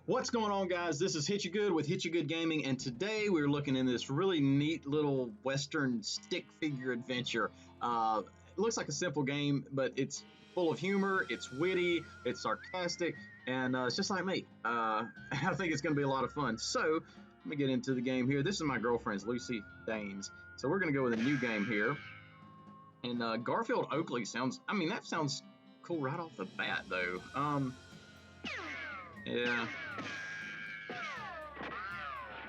What's going on, guys? This is Hitchagood with Hitchagood Gaming, and today we're looking in this really neat little Western stick figure adventure. It looks like a simple game, but it's full of humor, it's witty, it's sarcastic, and it's just like me. I think it's going to be a lot of fun. So, let me get into the game here. This is my girlfriend's, Lucy Danes. So we're going to go with a new game here. And Garfield Oakley sounds, that sounds cool right off the bat, though.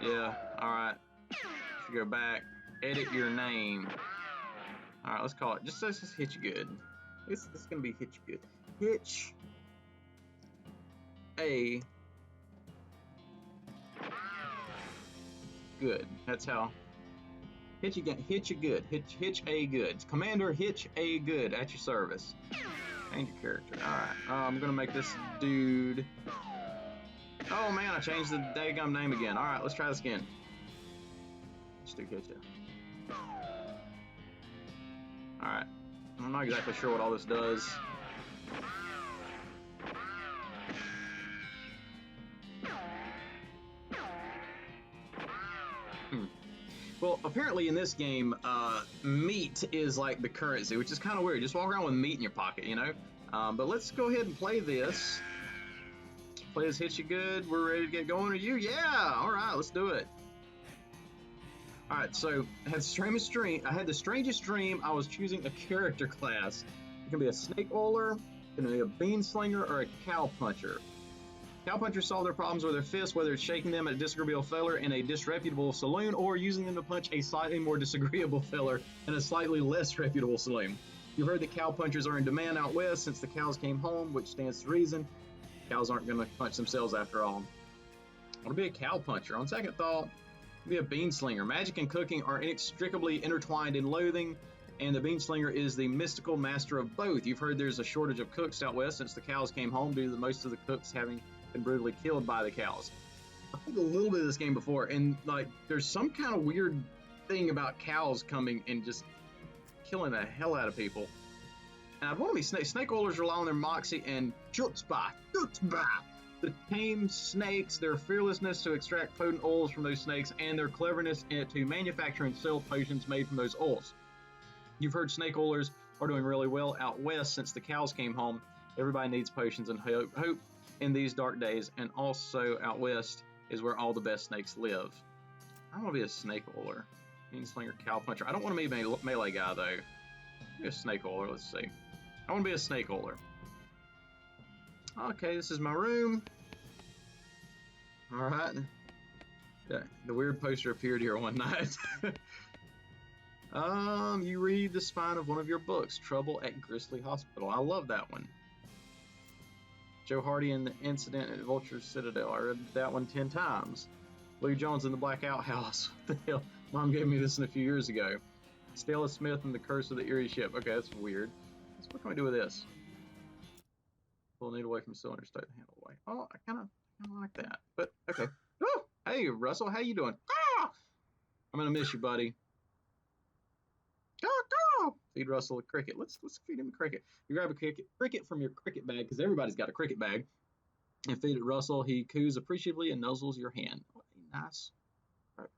Yeah, alright. Should go back. Edit your name. Alright, let's call it. Just Hitchagood. This is going to be Hitchagood. Hitch. A. Good. That's how. Hitchagood. Hitch A Good. Commander Hitch A Good at your service. Change your character. Alright. I'm going to make this dude. Oh man, I changed the daggum name again. Alright, let's try this again. Let's do Hitcha. Alright. I'm not exactly sure what all this does. Well, apparently in this game, meat is like the currency, which is kind of weird. Just walk around with meat in your pocket, you know? But let's go ahead and play this. Play this Hitchagood. We're ready to get going. Are you? Yeah! Alright, let's do it. Alright, so I had the strangest dream. I was choosing a character class. It can be a snake oiler, it can be a bean slinger, or a cow puncher. Cow punchers solve their problems with their fists, whether it's shaking them at a disagreeable feller in a disreputable saloon or using them to punch a slightly more disagreeable feller in a slightly less reputable saloon. You've heard that cow punchers are in demand out west since the cows came home, which stands to reason. Cows aren't going to punch themselves after all. I want to be a cow puncher. On second thought, be a bean slinger. Magic and cooking are inextricably intertwined in Loathing, and the bean slinger is the mystical master of both. You've heard there's a shortage of cooks out west since the cows came home due to most of the cooks having been brutally killed by the cows. I played a little bit of this game before, and like there's some kind of weird thing about cows coming and just killing the hell out of people. And I'd want to be snake. Snake oilers rely on their moxie and chutzpah, the tame snakes, their fearlessness to extract potent oils from those snakes, and their cleverness to manufacture and sell potions made from those oils. You've heard snake oilers are doing really well out west since the cows came home. Everybody needs potions and hope in these dark days, and also out west is where all the best snakes live. I want to be a snake oiler. Bean slinger, cow puncher. I don't want to be a melee guy, though. Be a snake oiler, let's see. I want to be a snake oiler. Okay, this is my room. Alright. Yeah, the weird poster appeared here one night. You read the spine of one of your books, Trouble at Grizzly Hospital. I love that one. Joe Hardy and the Incident at Vulture Citadel. I read that one 10 times. Louis Jones in the Black Outhouse. What the hell? Mom gave me this a few years ago. Stella Smith and the Curse of the Erie Ship. Okay, that's weird. So what can we do with this? Pull the needle away from cylinder, start the handle away. Oh, I kind of like that. But okay. Oh, hey Russell, how you doing? Ah! I'm gonna miss you, buddy. Feed Russell a cricket. Let's feed him a cricket. You grab a cricket from your cricket bag, because everybody's got a cricket bag, and feed it Russell. He coos appreciatively and nuzzles your hand. Oh, nice. All right.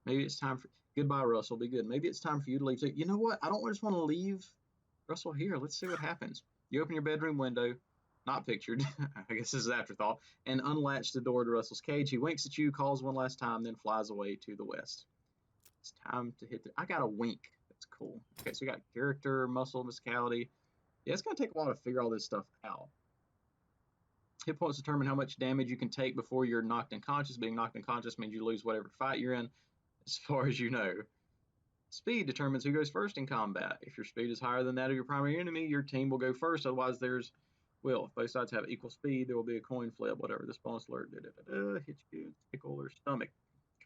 Maybe it's time for goodbye, Russell. Be good. Maybe it's time for you to leave too. You know what? I don't just want to leave Russell here. Let's see what happens. You open your bedroom window, not pictured. I guess this is afterthought, and unlatch the door to Russell's cage. He winks at you, calls one last time, then flies away to the west. It's time to hit I got a wink. That's cool. Okay, so we got character, muscle, musicality. Yeah, it's going to take a while to figure all this stuff out. Hit points determine how much damage you can take before you're knocked unconscious. Being knocked unconscious means you lose whatever fight you're in, as far as you know. Speed determines who goes first in combat. If your speed is higher than that of your primary enemy, your team will go first. Otherwise, theirs will. If both sides have equal speed, there will be a coin flip, whatever. This bonus alert. Hitchagood, tickle, or stomach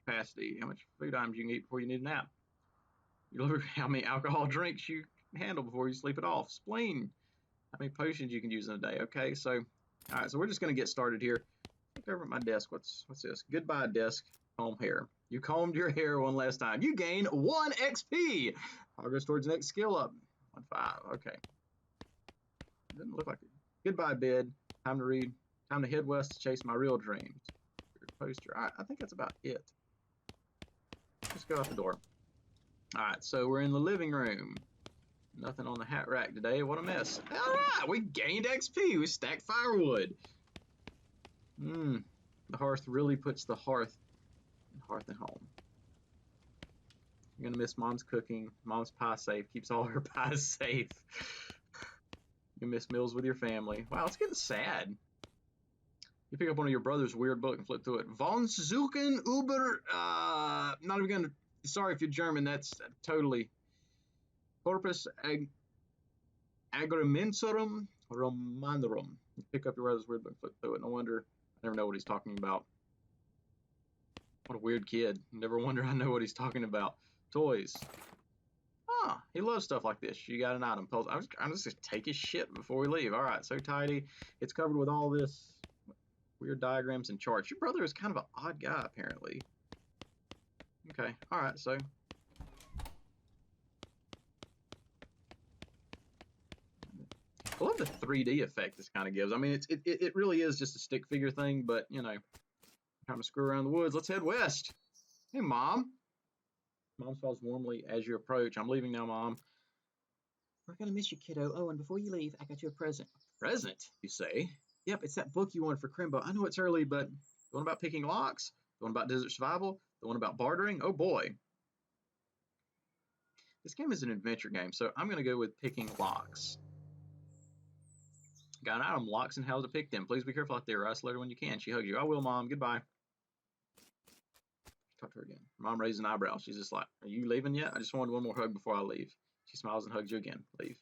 capacity. How much food items you can eat before you need a nap. You look how many alcohol drinks you can handle before you sleep it off. Spleen. How many potions you can use in a day. Okay, so all right, so we're just gonna get started here. Look over at my desk. What's this? Goodbye, desk. Comb hair. You combed your hair one last time. You gain 1 XP. Progress towards the next skill up. 1-5. Okay. Doesn't look like it. Goodbye, bed. Time to read Time to head west to chase my real dreams. Poster. All right, I think that's about it. Let's go out the door. All right, so we're in the living room. Nothing on the hat rack today. What a mess. All right, we gained XP. We stacked firewood. The hearth really puts the hearth at home. You're gonna miss Mom's cooking. Mom's pie safe. Keeps all her pies safe. You miss meals with your family. Wow, it's getting sad. You pick up one of your brother's weird book and flip through it. Von Suchen über, not even gonna, sorry if you're German, that's totally. Corpus Agrimentorum Romanorum. You pick up your brother's weird book and flip through it. No wonder I never know what he's talking about. What a weird kid. Never wonder I know what he's talking about. Toys. Ah, he loves stuff like this. You got an item. I'm just gonna take his shit before we leave. All right, so tidy. It's covered with all this weird diagrams and charts. Your brother is kind of an odd guy, apparently. Okay, all right, so. I love the 3D effect this kind of gives. I mean, it really is just a stick figure thing, but, you know, time to screw around the woods. Let's head west. Hey, Mom. Mom smiles warmly as you approach. I'm leaving now, Mom. We're going to miss you, kiddo. Oh, and before you leave, I got you a present. A present, you say? Yep, it's that book you wanted for Crimbo. I know it's early, but the one about picking locks, the one about desert survival, the one about bartering. Oh, boy. This game is an adventure game, so I'm going to go with picking locks. Got an item, locks and how to pick them. Please be careful out there. Write us later when you can. She hugs you. I will, Mom. Goodbye. Talk to her again. Mom raises an eyebrow. She's just like, are you leaving yet? I just wanted one more hug before I leave. She smiles and hugs you again. Leave.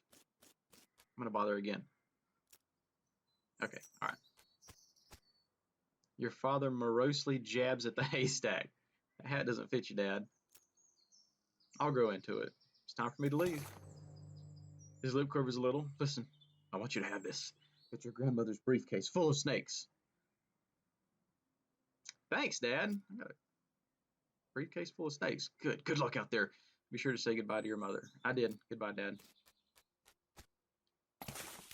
I'm going to bother her again. Okay, all right. Your father morosely jabs at the haystack. That hat doesn't fit you, Dad. I'll grow into it. It's time for me to leave. His lip quivers a little. Listen, I want you to have this. It's your grandmother's briefcase full of snakes. Thanks, Dad. I got a briefcase full of snakes. Good luck out there. Be sure to say goodbye to your mother. I did. Goodbye, Dad.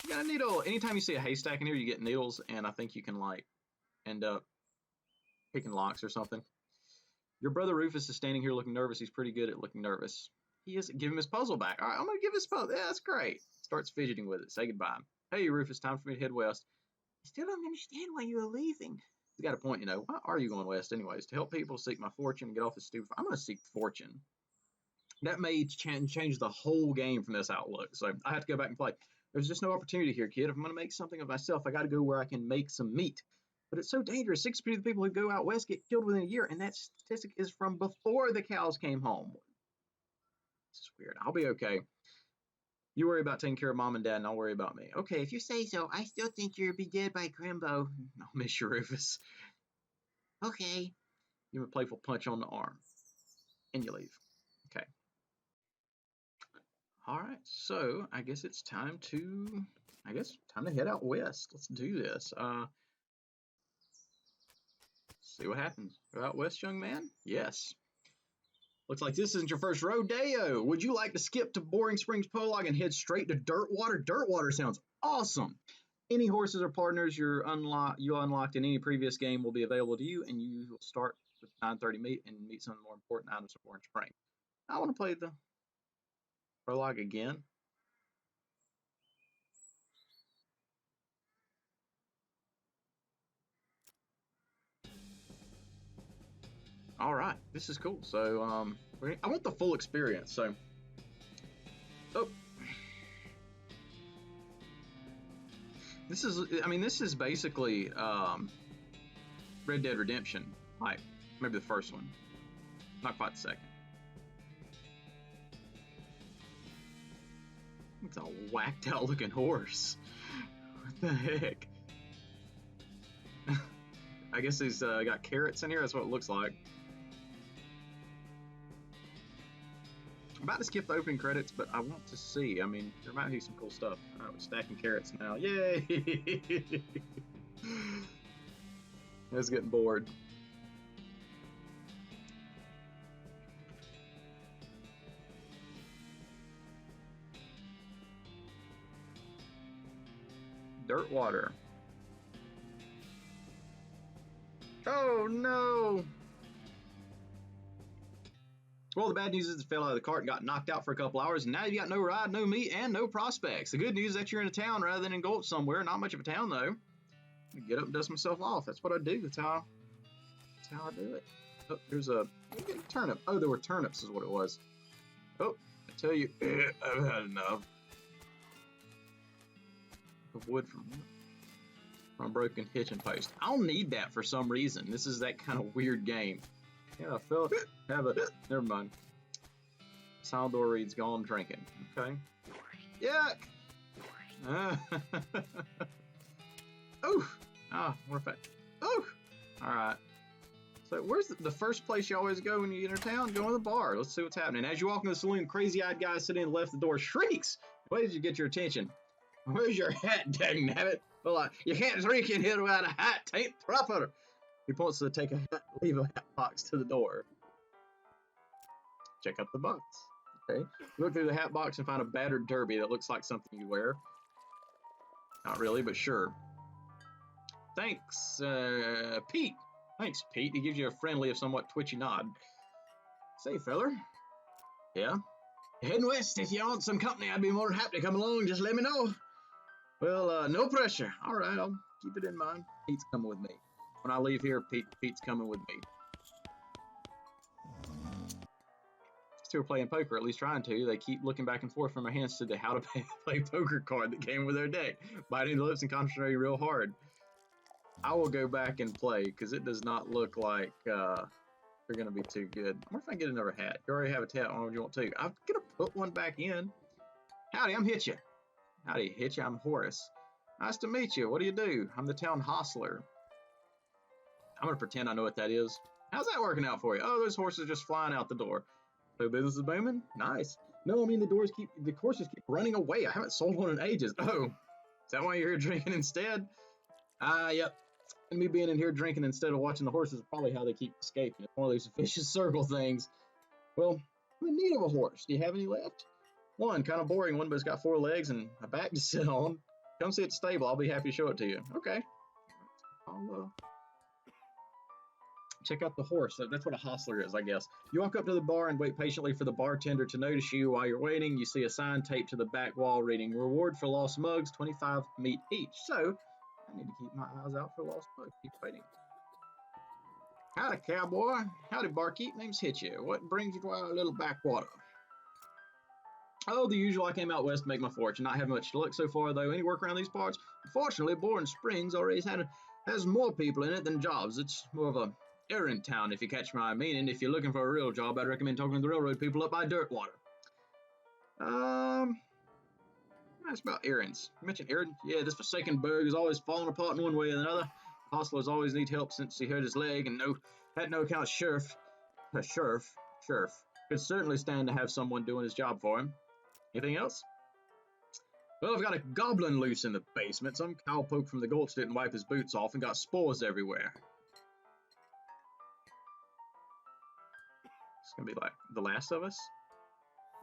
You got a needle. Anytime you see a haystack in here, you get needles, and I think you can, like, end up picking locks or something. Your brother Rufus is standing here looking nervous. He's pretty good at looking nervous. He is. Give him his puzzle back. All right, I'm going to give his puzzle. Yeah, that's great. Starts fidgeting with it. Say goodbye. Hey, Rufus, time for me to head west. I still don't understand why you are leaving. You got a point, you know. Why are you going west anyways? To help people seek my fortune and get off this stupid. I'm going to seek fortune. That may change the whole game from this outlook. So I have to go back and play. There's just no opportunity here, kid. If I'm going to make something of myself, I got to go where I can make some meat. But it's so dangerous. 6% of the people who go out west get killed within a year, and that statistic is from before the cows came home. This is weird. I'll be okay. You worry about taking care of Mom and Dad, and I'll worry about me. Okay, if you say so. I still think you'll be dead by Crimbo. I'll miss you, Rufus. Okay. Give him a playful punch on the arm. And you leave. Okay. All right, so I guess it's time to head out west. Let's do this. See what happens. Go out west, young man? Yes. Looks like this isn't your first rodeo. Would you like to skip to Boring Springs Prologue and head straight to Dirtwater? Dirtwater sounds awesome. Any horses or partners you unlocked in any previous game will be available to you, and you will start with 9:30 meet and meet some of the more important items of Orange Spring. I want to play the prologue again. All right, this is cool. So I want the full experience. So, this is basically Red Dead Redemption, like maybe the first one, not quite the second. It's a whacked out looking horse. What the heck? I guess he's got carrots in here. That's what it looks like. I'm about to skip the opening credits, but I want to see. I mean, there might be some cool stuff. All right, we're stacking carrots now. Yay! I was getting bored. Dirtwater. Oh, no. Well, the bad news is it fell out of the cart and got knocked out for a couple hours, and now you got no ride, no meat, and no prospects. The good news is that you're in a town rather than in Gulch somewhere. Not much of a town, though. I get up and dust myself off. That's what I do. That's how I do it. Oh, there's a turnip. Oh, there were turnips is what it was. Oh, I tell you, I've had enough. Of wood from a broken hitching post. I'll need that for some reason. This is that kind of weird game. Yeah, Phil, have a. Never mind. Salvador reads gone drinking. Okay. Yuck! Oh! Ah, more fat. Oh! Alright. So, where's the first place you always go when you enter town? Go to the bar. Let's see what's happening. As you walk in the saloon, crazy-eyed guy sitting in the left of the door shrieks. Why did you get your attention? Where's your hat, dang nabbit? Well, you can't drink in here without a hat. Tain't proper. He points to take a hat, leave a hat box to the door. Check out the box. Okay. Look through the hat box and find a battered derby that looks like something you wear. Not really, but sure. Thanks, Pete. Thanks, Pete. He gives you a friendly, if somewhat twitchy nod. Say, feller. Yeah? Heading west. If you want some company, I'd be more than happy to come along. Just let me know. Well, no pressure. All right, I'll keep it in mind. Pete's coming with me. When I leave here, Pete's coming with me. Still playing poker, at least trying to. They keep looking back and forth from my hands to the how to play poker card that came with their deck, biting the lips and concentrating real hard. I will go back and play because it does not look like they're going to be too good. I wonder if I can get another hat. You already have a hat on. You want to? I'm going to put one back in. Howdy, I'm Hitcha. Howdy, Hitcha. I'm Horace. Nice to meet you. What do you do? I'm the town hostler. I'm going to pretend I know what that is. How's that working out for you? Oh, those horses are just flying out the door. So business is booming? Nice. No, I mean the horses keep running away. I haven't sold one in ages. Oh, is that why you're here drinking instead? Yep. And me being in here drinking instead of watching the horses is probably how they keep escaping. It's one of those vicious circle things. Well, I'm in need of a horse. Do you have any left? One, kind of boring one, but it's got 4 legs and a back to sit on. Come see it at the stable. I'll be happy to show it to you. Okay. I'll check out the horse. That's what a hostler is, I guess. You walk up to the bar and wait patiently for the bartender to notice you. While you're waiting, you see a sign taped to the back wall reading, "Reward for lost mugs, 25 meat each." So, I need to keep my eyes out for lost mugs. Keep waiting. Howdy, cowboy. Howdy, barkeep. Name's Hitcha. What brings you to our little backwater? Oh, the usual. I came out west to make my fortune. Not having much luck so far, though. Any work around these parts? Unfortunately, Boring Springs already has more people in it than jobs. It's more of a errand town, if you catch my meaning. If you're looking for a real job, I'd recommend talking to the railroad people up by Dirtwater. That's about errands. You mentioned errands? Yeah, this forsaken burg is always falling apart in one way or another. Hostlers always need help since he hurt his leg, and had no account sheriff. Could certainly stand to have someone doing his job for him. Anything else? Well, I've got a goblin loose in the basement. Some cowpoke from the Gulch didn't wipe his boots off and got spores everywhere. It's gonna be like The Last of Us.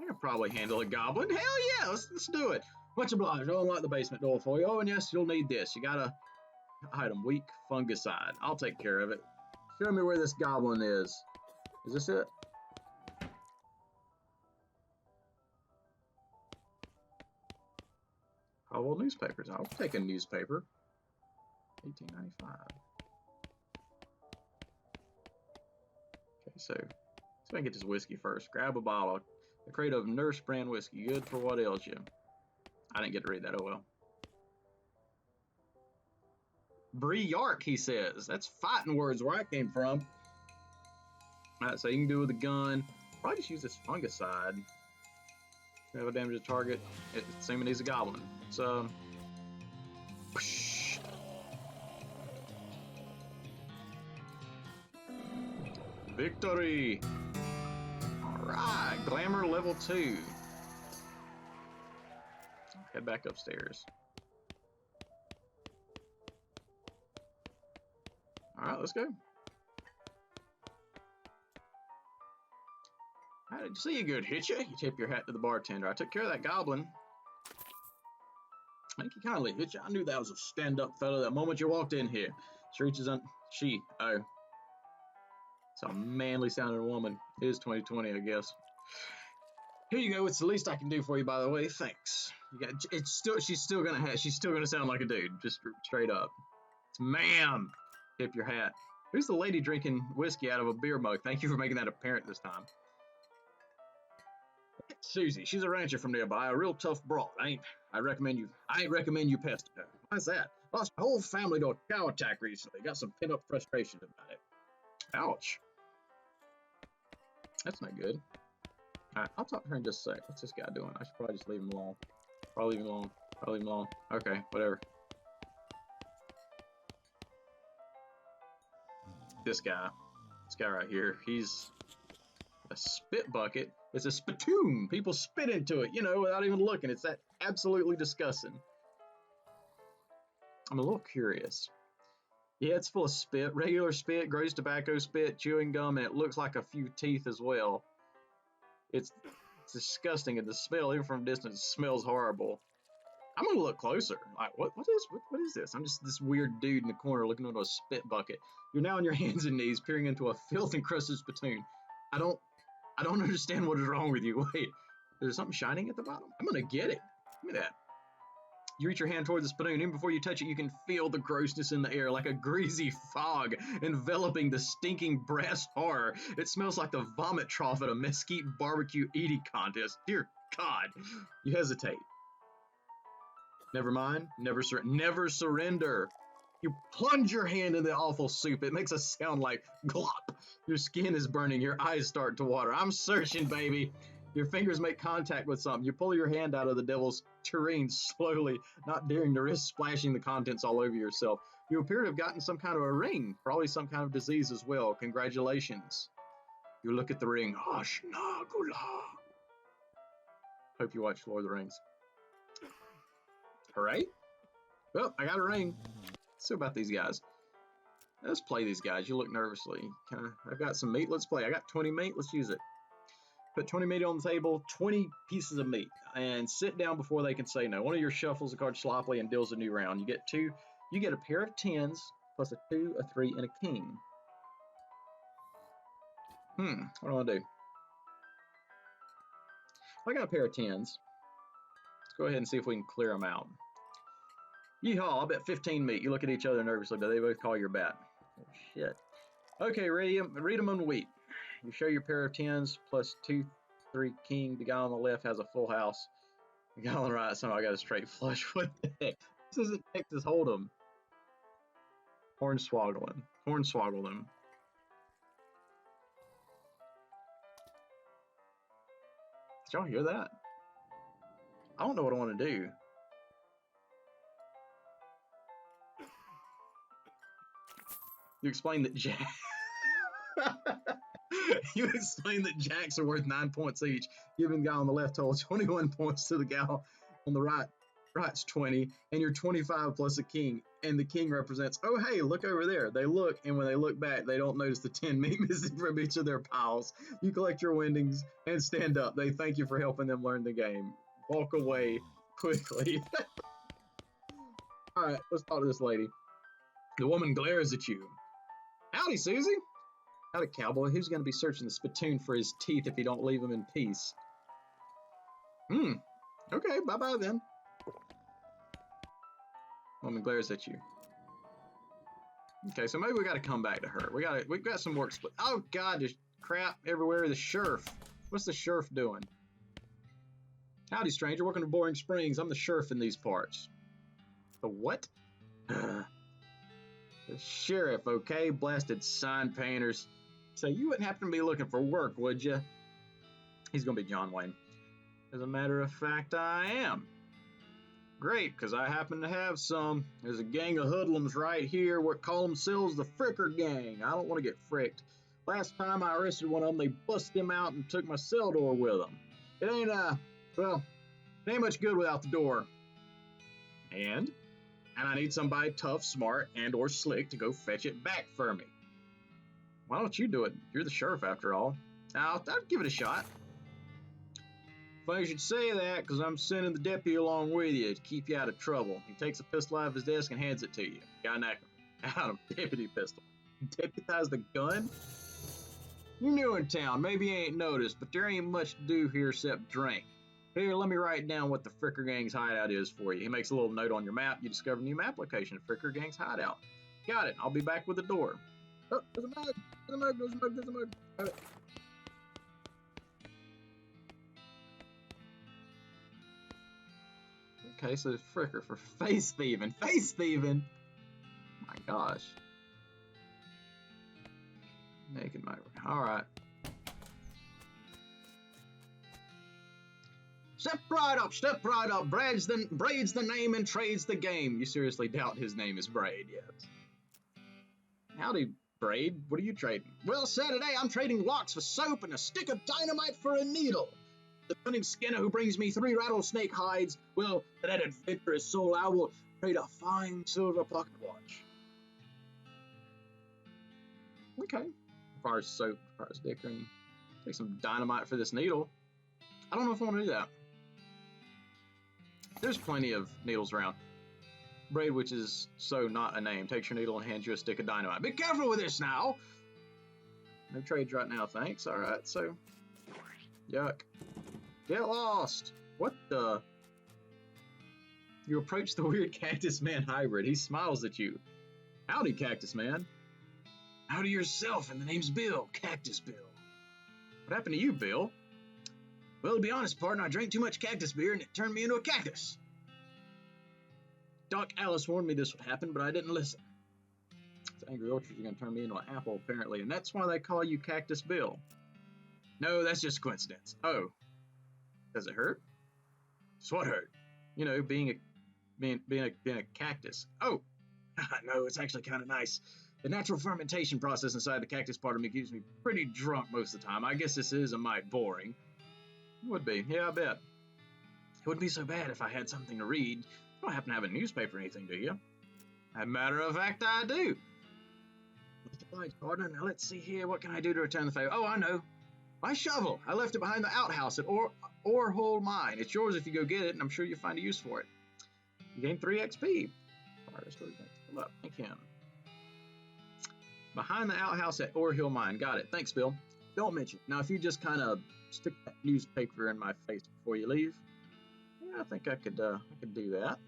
I can probably handle a goblin. Hell yeah, let's do it. Much obliged. I'll unlock the basement door for you. Oh, and yes, you'll need this. You gotta item weak fungicide. I'll take care of it. Show me where this goblin is. Is this it? Oh, well, newspapers. I'll take a newspaper. 1895. Okay, so I can get this whiskey first. Grab a bottle. A crate of Nurse brand whiskey. Good for what ails you. I didn't get to read that. Oh well. Bree Yark, he says. That's fighting words where I came from. Alright, so you can do with a gun. Probably just use this fungicide. Have a damage to target. Assuming he's a goblin. So. Whoosh. Victory! Alright, glamour level 2. Head back upstairs. Alright, let's go. How did you see a good Hitcha? You tip your hat to the bartender. I took care of that goblin. Thank you kindly, Hitcha. I knew that was a stand-up fellow the moment you walked in here. Oh. It's a manly sounding woman. It is 2020, I guess. Here you go. It's the least I can do for you, by the way. Thanks. She's still gonna sound like a dude, just straight up. It's ma'am. Tip your hat. Who's the lady drinking whiskey out of a beer mug? Thank you for making that apparent this time. Susie, she's a rancher from nearby, a real tough broad. I ain't recommend you pester her. Why's that? Lost my whole family to a cow attack recently. Got some pent up frustration about it. Ouch. That's not good. Alright, I'll talk to her in just a sec. What's this guy doing? I should probably just leave him alone. Probably leave him alone. Okay, whatever. This guy right here, he's a spit bucket. It's a spittoon. People spit into it, you know, without even looking. It's that absolutely disgusting. I'm a little curious. Yeah, it's full of spit. Regular spit, gross tobacco spit, chewing gum, and it looks like a few teeth as well. It's disgusting, and the smell, even from a distance, smells horrible. I'm gonna look closer. Like, what is this? I'm just this weird dude in the corner looking into a spit bucket. You're now on your hands and knees, peering into a filth-encrusted spittoon. I don't understand what is wrong with you. Wait, is there something shining at the bottom? I'm gonna get it. Give me that. You reach your hand toward the spittoon. Even before you touch it, you can feel the grossness in the air, like a greasy fog enveloping the stinking brass horror. It smells like the vomit trough at a mesquite barbecue eating contest. Dear God. You hesitate. Never mind. Never surrender. You plunge your hand in the awful soup. It makes a sound like glop. Your skin is burning. Your eyes start to water. I'm searching, baby. Your fingers make contact with something. You pull your hand out of the devil's tureen slowly, not daring to risk splashing the contents all over yourself. You appear to have gotten some kind of a ring, probably some kind of disease as well. Congratulations. You look at the ring. Ashnagula. Hope you watch Lord of the Rings. Alright. Well, I got a ring. Let's see about these guys. Let's play these guys. You look nervously. I've got some meat. Let's play. I got 20 meat. Let's use it. Put 20 meat on the table, 20 pieces of meat, and sit down before they can say no. One of your shuffles the card sloppily and deals a new round. You get a pair of 10s, plus a 2, a 3, and a king. What do I want to do? I got a pair of 10s. Let's go ahead and see if we can clear them out. Yeehaw, I'll bet 15 meat. You look at each other nervously, but they both call your bet. Oh, shit. Okay, read them on wheat. You show your pair of 10s plus 2, 3 king. The guy on the left has a full house. The guy on the right somehow got a straight flush. What the heck? This isn't Texas Hold'em. Hornswoggle him. Did y'all hear that? I don't know what I want to do. You explain that You explain that jacks are worth 9 points each, giving the guy on the left total 21 points to the guy on the right's 20, and you're 25 plus a king, and the king represents, oh hey, look over there. They look, and when they look back, they don't notice the 10 meat missing from each of their piles. You collect your winnings and stand up. They thank you for helping them learn the game. Walk away quickly. Alright, let's talk to this lady. The woman glares at you. Howdy, Susie. Howdy, cowboy. Who's going to be searching the spittoon for his teeth if you don't leave him in peace? Okay, bye-bye then. Woman glares at you. Okay, so maybe we got to come back to her. We've got some work split. Oh God, there's crap everywhere. The sheriff. What's the sheriff doing? Howdy, stranger. Working in Boring Springs. I'm the sheriff in these parts. The what? The sheriff, okay? Blasted sign painters. So you wouldn't happen to be looking for work, would you? He's gonna be John Wayne. As a matter of fact, I am. Great, because I happen to have some. There's a gang of hoodlums right here what call themselves the Fricker Gang. I don't want to get fricked. Last time I arrested one of them, they busted him out and took my cell door with them. It ain't much good without the door. And I need somebody tough, smart, and or slick to go fetch it back for me. Why don't you do it? You're the sheriff after all. I'd give it a shot. Funny you should say that, because I'm sending the deputy along with you to keep you out of trouble. He takes a pistol out of his desk and hands it to you. Got an act. out of deputy pistol. Deputize the gun? You're new in town, maybe you ain't noticed, but there ain't much to do here except drink. Here, let me write down what the Fricker Gang's hideout is for you. He makes a little note on your map. You discover a new map location, Fricker Gang's hideout. Got it. I'll be back with the door. Oh, there's a mug. There's a mug. There's a mug. There's a mug. Got it. Okay, so Fricker for face thieving. Face thieving? My gosh. Naked migrant. Alright. Step right up, step right up. Braid's the name and trades the game. You seriously doubt his name is Braid, yes. Howdy, Braid. What are you trading? Well, sir, today I'm trading locks for soap and a stick of dynamite for a needle. The cunning skinner who brings me 3 rattlesnake hides, well, for that adventurous soul, I will trade a fine silver pocket watch. Okay. Requires soap, requires dickering. Take some dynamite for this needle. I don't know if I want to do that. There's plenty of needles around. Braid, which is so not a name, takes your needle and hands you a stick of dynamite. Be careful with this now! No trades right now, thanks. Alright, so... Yuck. Get lost! What the... You approach the weird Cactus Man hybrid. He smiles at you. Howdy, Cactus Man. Howdy yourself, and the name's Bill. Cactus Bill. What happened to you, Bill? Well, to be honest, partner, I drank too much cactus beer and it turned me into a cactus. Doc Alice warned me this would happen, but I didn't listen. This angry orchard is going to turn me into an apple, apparently, and that's why they call you Cactus Bill. No, that's just coincidence. Oh. Does it hurt? Just what hurt? You know, being a cactus. Oh. No, it's actually kind of nice. The natural fermentation process inside the cactus part of me keeps me pretty drunk most of the time. I guess this is a mite boring. It would be. Yeah, I bet. It wouldn't be so bad if I had something to read. You don't happen to have a newspaper or anything, do you? As a matter of fact, I do. Mr. Blight's partner. Now let's see here. What can I do to return the favor? Oh, I know. My shovel. I left it behind the outhouse at Orhole Mine. It's yours if you go get it, and I'm sure you'll find a use for it. You gain 3 XP. Look, thank him. Behind the outhouse at Orhill Mine. Got it. Thanks, Bill. Don't mention it. Now, if you just kind of stick that newspaper in my face before you leave. Yeah, I think I could do that.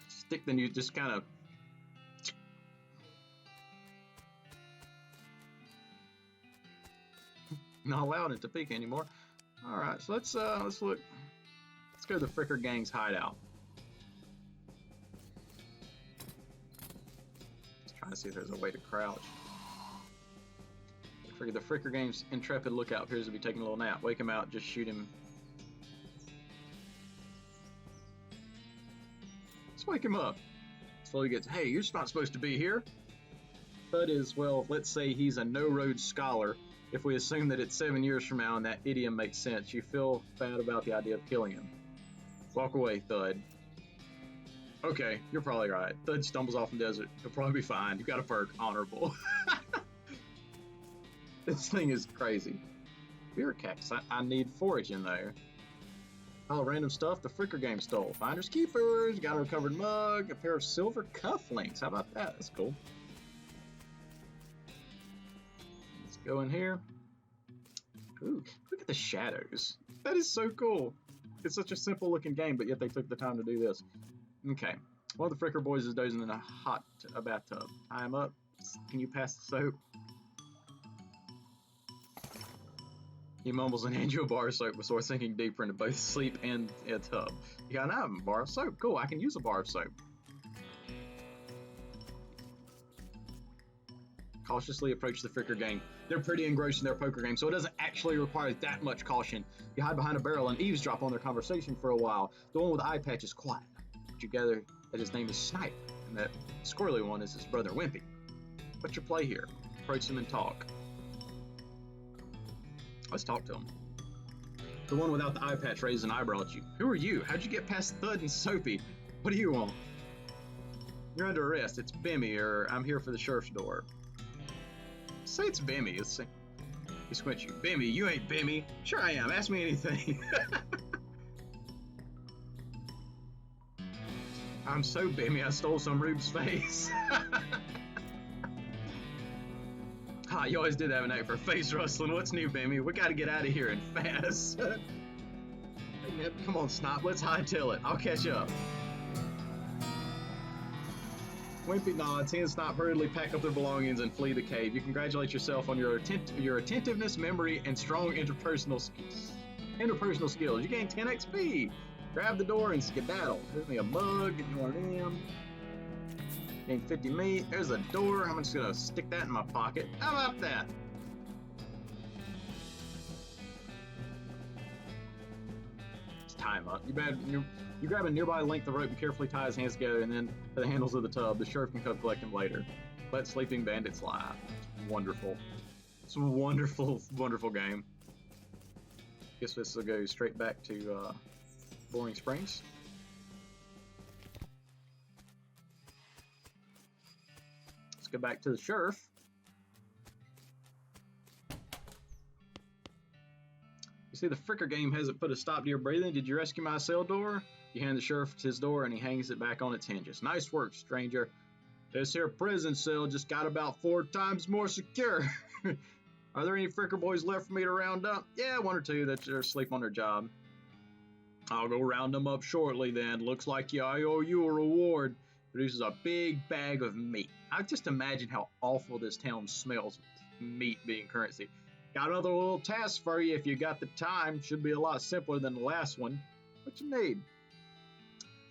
Stick the news, just kind of. Not allowed in Topeka anymore. All right, so let's look. Let's go to the Fricker Gang's hideout. Let's try to see if there's a way to crouch. The Fricker Gang's intrepid lookout appears to be taking a little nap. Wake him out, just shoot him. Let's wake him up. Slowly gets, hey, you're not supposed to be here. Bud is, well, let's say he's a no-road scholar. If we assume that it's 7 years from now and that idiom makes sense, you feel bad about the idea of killing him. Walk away, Thud. Okay, you're probably right. Thud stumbles off in the desert. He'll probably be fine. You got a perk. Honorable. This thing is crazy. Beer cactus. I need forage in there. All random stuff the Fricker Gang stole. Finders keepers. Got a recovered mug. A pair of silver cufflinks. How about that? That's cool. Let's go in here. Ooh, look at the shadows. That is so cool. It's such a simple looking game, but yet they took the time to do this. Okay. One of the Fricker boys is dozing in a bathtub. Tie him up. Can you pass the soap? He mumbles and hands you a bar of soap before sinking deeper into both sleep and a tub. You got a bar of soap. Cool, I can use a bar of soap. Cautiously approach the Fricker Gang. They're pretty engrossed in their poker game, so it doesn't actually require that much caution. You hide behind a barrel and eavesdrop on their conversation for a while. The one with the eye patch is quiet. But you gather that his name is Snipe, and that squirrely one is his brother Wimpy. What's your play here? Approach him and talk. Let's talk to him. The one without the eye patch raised an eyebrow at you. Who are you? How'd you get past Thud and Soapy? What do you want? You're under arrest. It's Bimmy, or I'm here for the sheriff's door. Say it's Bimmy. He squints you. Bimmy, you ain't Bimmy. Sure I am. Ask me anything. I'm so bimmy I stole some Rube's face. Ah, you always did have an act for face rustling. What's new, Bimmy? We gotta get out of here and fast. Come on, Snot, let's hightail it. I'll catch up. Wimpy nods. He and Snot hurriedly pack up their belongings and flee the cave. You congratulate yourself on your attentiveness, memory, and strong interpersonal skills. You gain 10 XP. Grab the door and skedaddle. There's me a mug. Get you one of them. Gain 50 meat. There's a door. I'm just gonna stick that in my pocket. How about that? Let's tie him up. You grab a nearby length of rope and carefully tie his hands together, and then to the handles of the tub. The sheriff can come collect him later. Let sleeping bandits lie. Wonderful. It's a wonderful, wonderful game. Guess this will go straight back to Boring Springs. Let's go back to the sheriff. You see, the fricker game hasn't put a stop to your breathing. Did you rescue my cell door? You hand the sheriff his door and he hangs it back on its hinges. Nice work, stranger. This here prison cell just got about 4 times more secure. Are there any fricker boys left for me to round up? Yeah, 1 or 2 that are asleep on their job. I'll go round them up shortly then. Looks like I owe you a reward. Produces a big bag of meat. I just imagine how awful this town smells with meat being currency. Got another little task for you if you got the time. Should be a lot simpler than the last one. What you need?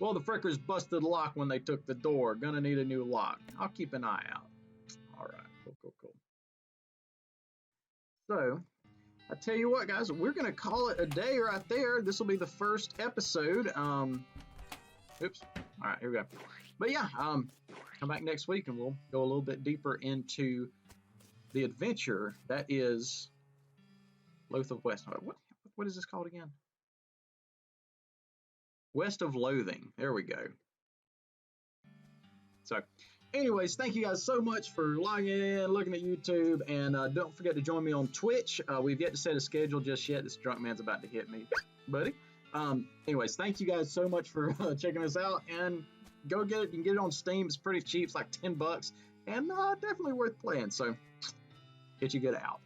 Well, the frickers busted the lock when they took the door. Gonna need a new lock. I'll keep an eye out. All right, cool. So, I tell you what, guys, we're gonna call it a day right there. This will be the first episode. Oops. All right, here we go. But yeah, come back next week and we'll go a little bit deeper into the adventure that is Loath of West. What is this called again? West of Loathing. There we go. So, anyways, thank you guys so much for logging in, looking at YouTube, and don't forget to join me on Twitch. We've yet to set a schedule just yet. This drunk man's about to hit me, buddy. Anyways, thank you guys so much for checking us out, and go get it. You can get it on Steam. It's pretty cheap. It's like $10, and definitely worth playing. So, Hitchagood out.